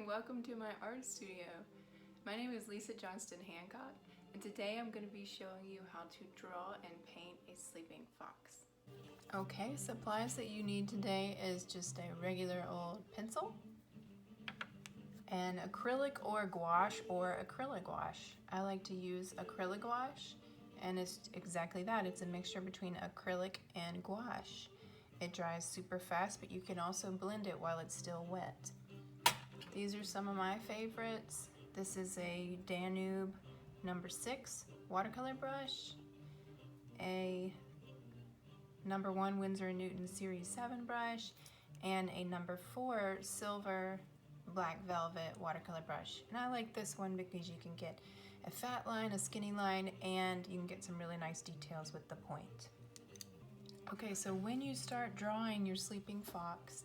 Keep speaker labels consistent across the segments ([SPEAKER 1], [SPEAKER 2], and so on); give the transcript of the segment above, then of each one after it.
[SPEAKER 1] and welcome to my art studio. My name is Lisa Johnston Hancock, and today I'm going to be showing you how to draw and paint a sleeping fox. Okay, supplies that you need today is just a regular old pencil, and acrylic or gouache or acrylic gouache. I like to use acrylic gouache, and it's exactly that. It's a mixture between acrylic and gouache. It dries super fast, but you can also blend it while it's still wet. These are some of my favorites. This is a Danube number 6 watercolor brush, a number 1 Winsor & Newton Series 7 brush, and a number 4 silver black velvet watercolor brush. And I like this one because you can get a fat line, a skinny line, and you can get some really nice details with the point. Okay, so when you start drawing your sleeping fox,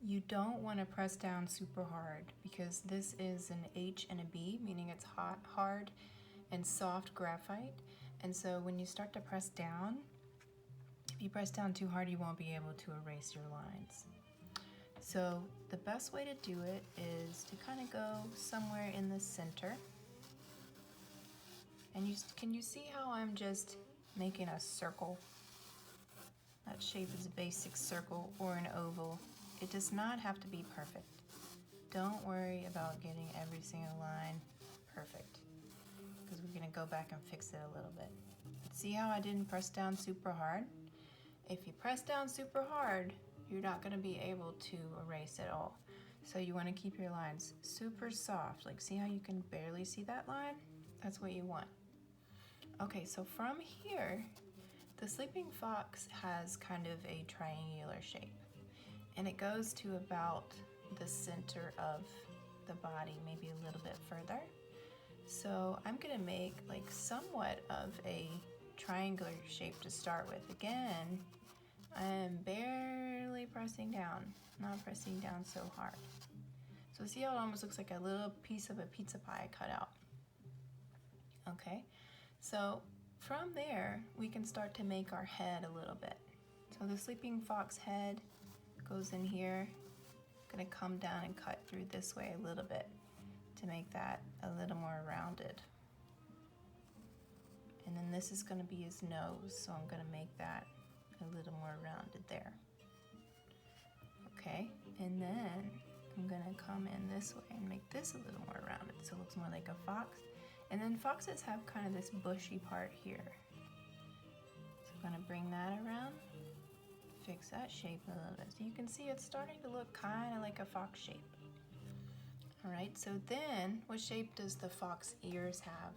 [SPEAKER 1] you don't want to press down super hard because this is an H and a B, meaning it's hot, hard, and soft graphite. And so when you start to press down, if you press down too hard, you won't be able to erase your lines. So the best way to do it is to kind of go somewhere in the center. And can you see how I'm just making a circle? That shape is a basic circle or an oval. It does not have to be perfect. Don't worry about getting every single line perfect because we're going to go back and fix it a little bit. See how I didn't press down super hard? If you press down super hard, you're not going to be able to erase at all. So you want to keep your lines super soft. Like, see how you can barely see that line? That's what you want. Okay, so from here, the sleeping fox has kind of a triangular shape, and it goes to about the center of the body, maybe a little bit further. So I'm gonna make like somewhat of a triangular shape to start with. Again, I am barely pressing down, not pressing down so hard. So see how it almost looks like a little piece of a pizza pie cut out. Okay, so from there, we can start to make our head a little bit. So the sleeping fox head goes in here. I'm gonna come down and cut through this way a little bit to make that a little more rounded. And then this is gonna be his nose, so I'm gonna make that a little more rounded there. Okay, and then I'm gonna come in this way and make this a little more rounded so it looks more like a fox. And then foxes have kind of this bushy part here. So I'm gonna bring that around, fix that shape a little bit. So you can see it's starting to look kind of like a fox shape. All right, so then what shape does the fox ears have?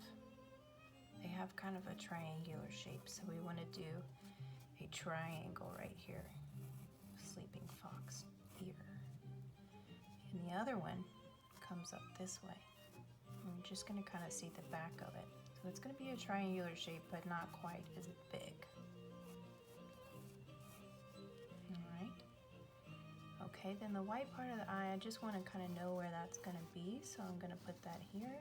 [SPEAKER 1] They have kind of a triangular shape, so we want to do a triangle right here. Sleeping fox ear. And the other one comes up this way. I'm just going to kind of see the back of it. So it's going to be a triangular shape, but not quite as big. Alright. Okay, then the white part of the eye, I just want to kind of know where that's going to be. So I'm going to put that here.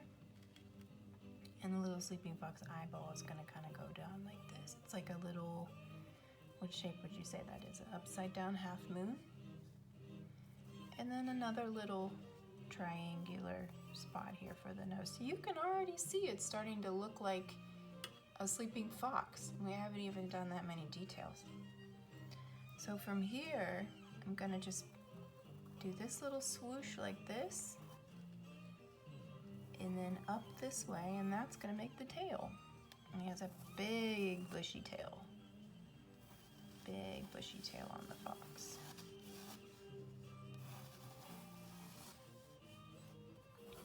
[SPEAKER 1] And the little sleeping fox eyeball is going to kind of go down like this. It's like a little, what shape would you say that is? An upside down half moon. And then another little triangular spot here for the nose. So you can already see it's starting to look like a sleeping fox. We haven't even done that many details. So from here, I'm gonna just do this little swoosh like this, and then up this way, and that's gonna make the tail. And he has a big bushy tail. Big bushy tail on the fox.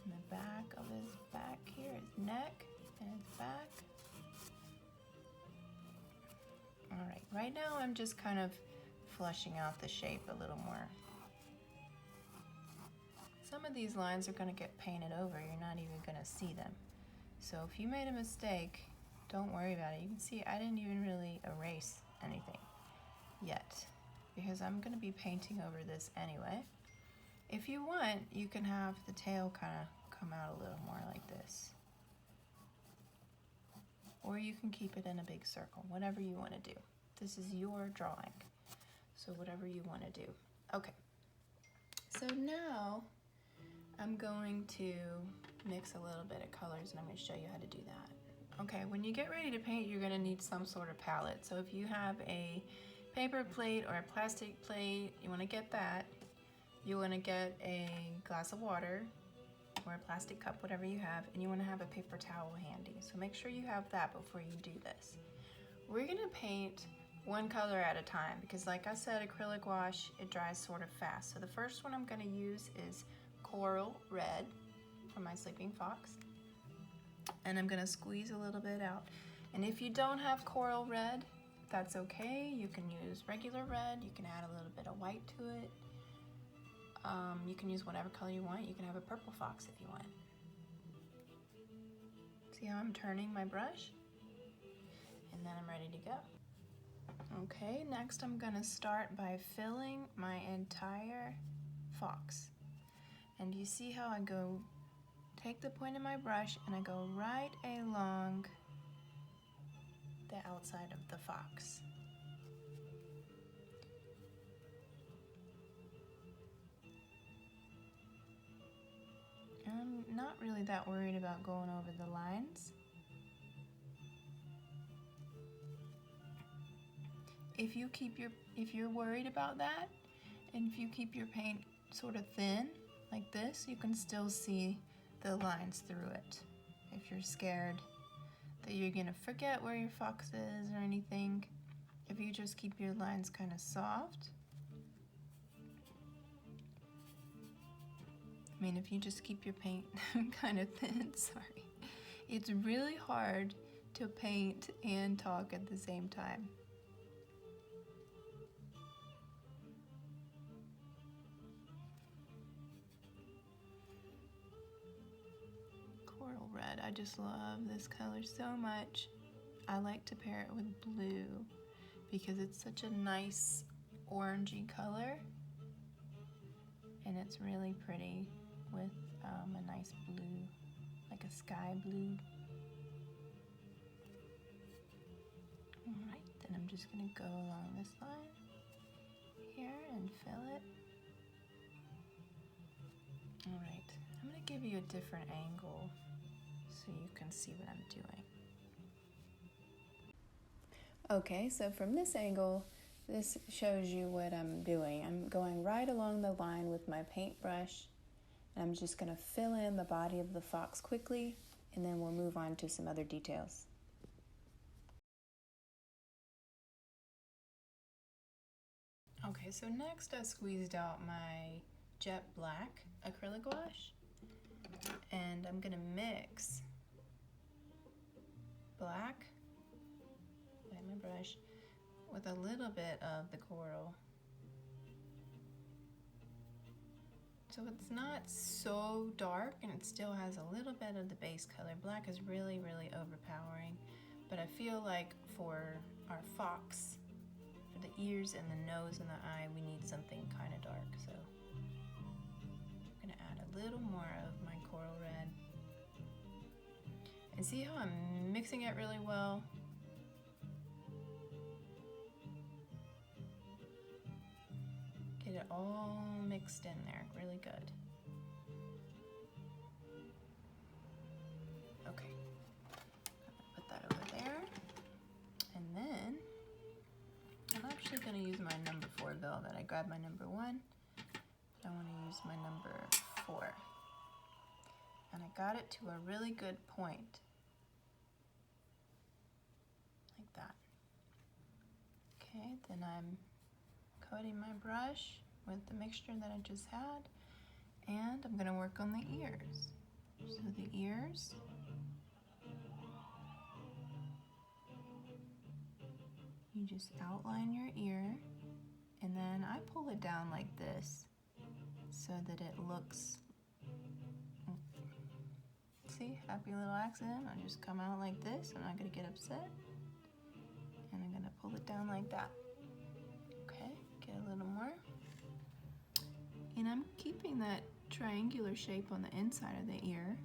[SPEAKER 1] And the back of his back here, his neck and his back. All right, right now I'm just kind of fleshing out the shape a little more. Some of these lines are gonna get painted over. You're not even gonna see them. So if you made a mistake, don't worry about it. You can see I didn't even really erase anything yet because I'm gonna be painting over this anyway. If you want, you can have the tail kind of come out a little more like this. Or you can keep it in a big circle, whatever you want to do. This is your drawing, so whatever you want to do. Okay, so now I'm going to mix a little bit of colors and I'm going to show you how to do that. Okay, when you get ready to paint, you're going to need some sort of palette. So if you have a paper plate or a plastic plate, you want to get that. You want to get a glass of water or a plastic cup, whatever you have, and you want to have a paper towel handy. So make sure you have that before you do this. We're going to paint one color at a time because, like I said, acrylic gouache, it dries sort of fast. So the first one I'm going to use is coral red from my sleeping fox, and I'm going to squeeze a little bit out. And if you don't have coral red, that's okay. You can use regular red. You can add a little bit of white to it. You can use whatever color you want. You can have a purple fox if you want. See how I'm turning my brush? And then I'm ready to go. Okay, next I'm gonna start by filling my entire fox. And you see how I go, take the point of my brush and I go right along the outside of the fox. I'm not really that worried about going over the lines. If you're worried about that, and if you keep your paint sort of thin, like this, you can still see the lines through it. If you're scared that you're gonna forget where your fox is or anything, if you just keep your lines kind of soft, I mean, if you just keep your paint kind of thin, sorry. It's really hard to paint and talk at the same time. Coral red, I just love this color so much. I like to pair it with blue because it's such a nice orangey color, and it's really pretty with a nice blue, like a sky blue. Alright, then I'm just going to go along this line here and fill it. Alright, I'm going to give you a different angle so you can see what I'm doing. Okay, so from this angle, this shows you what I'm doing. I'm going right along the line with my paintbrush. I'm just going to fill in the body of the fox quickly, and then we'll move on to some other details. Okay, so next I squeezed out my jet black acrylic gouache, and I'm going to mix black, light my brush, with a little bit of the coral. So it's not so dark, and it still has a little bit of the base color. Black is really, really overpowering, but I feel like for our fox, for the ears and the nose and the eye, we need something kind of dark. So I'm gonna add a little more of my coral red. And see how I'm mixing it really well? Get it all mixed in there, really good. Okay, put that over there. And then I'm actually going to use my number 4 velvet. I grabbed my number 1, but I want to use my number 4. And I got it to a really good point, like that. Okay, then I'm coating my brush with the mixture that I just had, and I'm going to work on the ears. So the ears, you just outline your ear, and then I pull it down like this so that it looks, see, happy little accident. I'll just come out like this. I'm not going to get upset, and I'm going to pull it down like that. Okay, get a little more. And I'm keeping that triangular shape on the inside of the ear.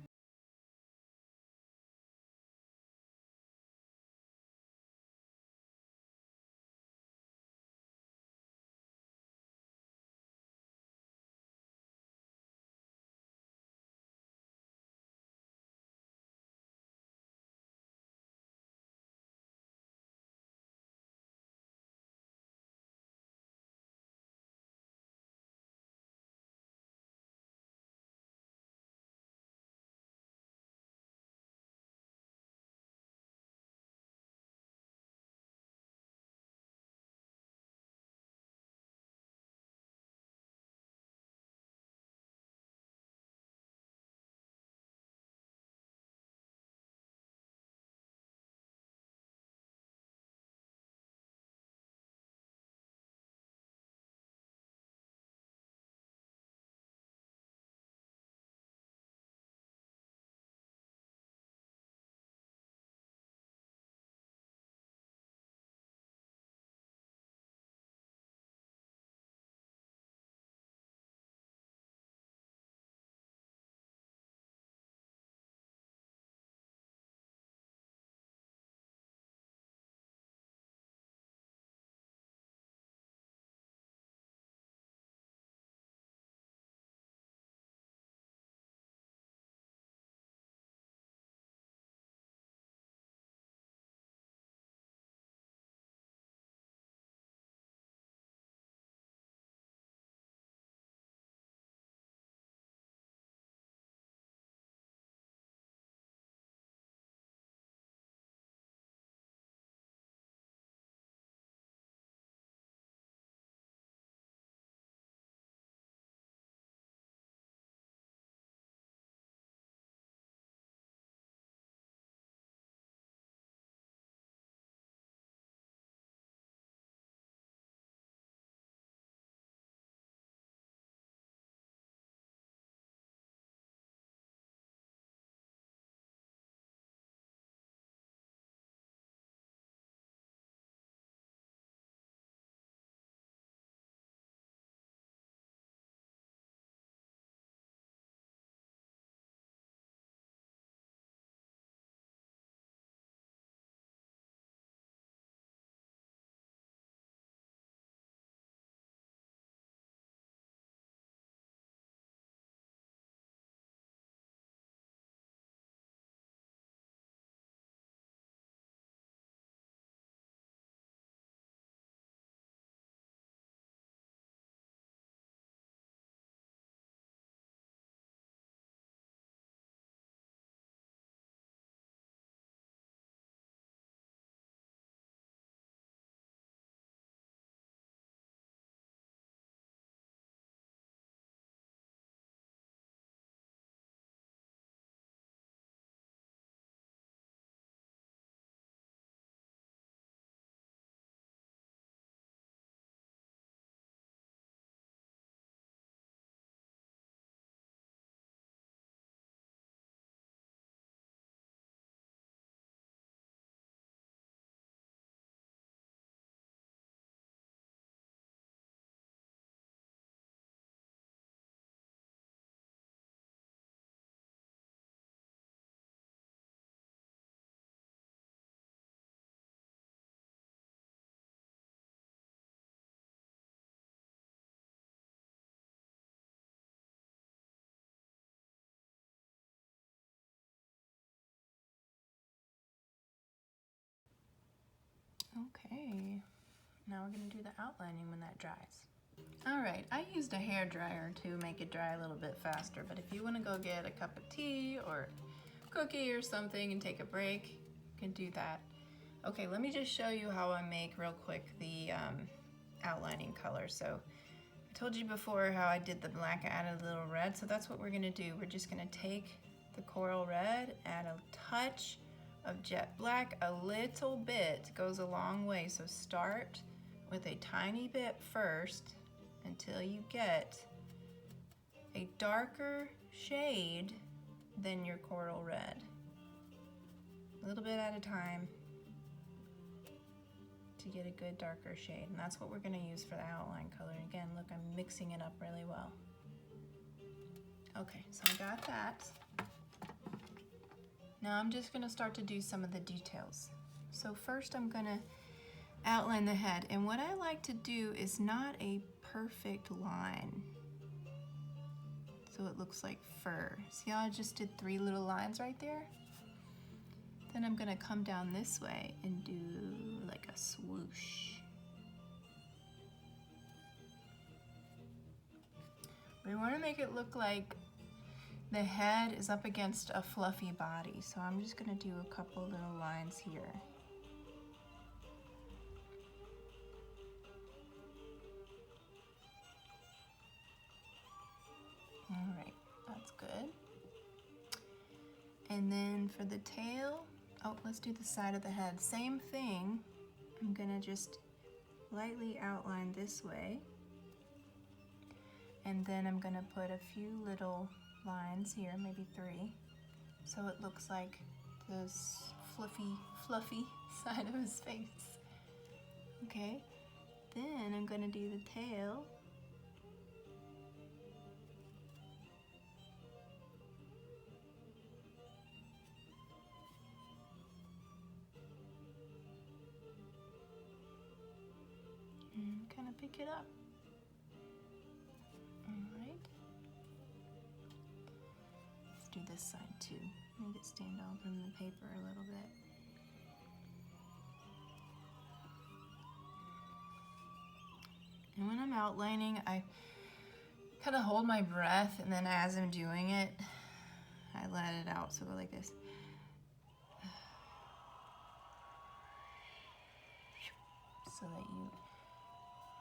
[SPEAKER 1] Okay, now we're gonna do the outlining when that dries. All right, I used a hair dryer to make it dry a little bit faster, but if you wanna go get a cup of tea or cookie or something and take a break, you can do that. Okay, let me just show you how I make real quick the outlining color. So I told you before how I did the black, I added a little red, so that's what we're gonna do. We're just gonna take the coral red, add a touch of jet black, a little bit goes a long way. So start with a tiny bit first until you get a darker shade than your coral red. A little bit at a time to get a good darker shade. And that's what we're gonna use for the outline color. Again, look, I'm mixing it up really well. Okay, so I got that. Now I'm just gonna start to do some of the details. So first I'm gonna outline the head. And what I like to do is not a perfect line, so it looks like fur. See how I just did 3 little lines right there? Then I'm gonna come down this way and do like a swoosh. We wanna make it look like the head is up against a fluffy body, so I'm just gonna do a couple little lines here. All right, that's good. And then for the tail, oh, let's do the side of the head. Same thing. I'm gonna just lightly outline this way. And then I'm gonna put a few little lines here, maybe 3. So it looks like this fluffy side of his face. Okay, then I'm gonna do the tail. And kind of pick it up. All right. Let's do this side too. Make it stand out from the paper a little bit. And when I'm outlining, I kind of hold my breath, and then as I'm doing it, I let it out. So go like this. So that you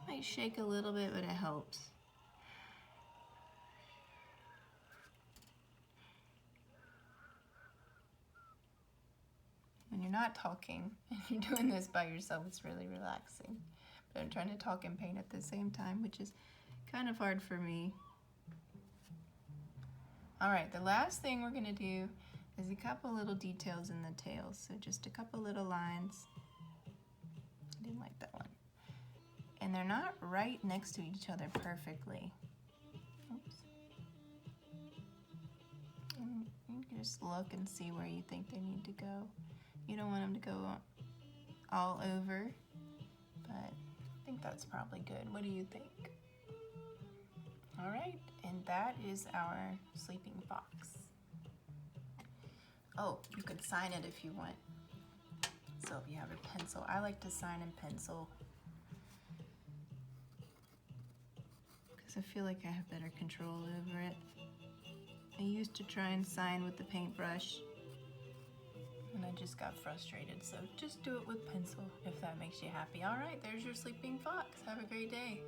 [SPEAKER 1] might shake a little bit, but it helps. When you're not talking and you're doing this by yourself, it's really relaxing. But I'm trying to talk and paint at the same time, which is kind of hard for me. All right, the last thing we're gonna do is a couple little details in the tail. So just a couple little lines. I didn't like that one. And they're not right next to each other perfectly. Oops. And you can just look and see where you think they need to go. You don't want them to go all over, but I think that's probably good. What do you think? All right, and that is our sleeping fox. Oh, you could sign it if you want. So if you have a pencil, I like to sign in pencil because I feel like I have better control over it. I used to try and sign with the paintbrush, and I just got frustrated. So just do it with pencil if that makes you happy. All right, there's your sleeping fox. Have a great day.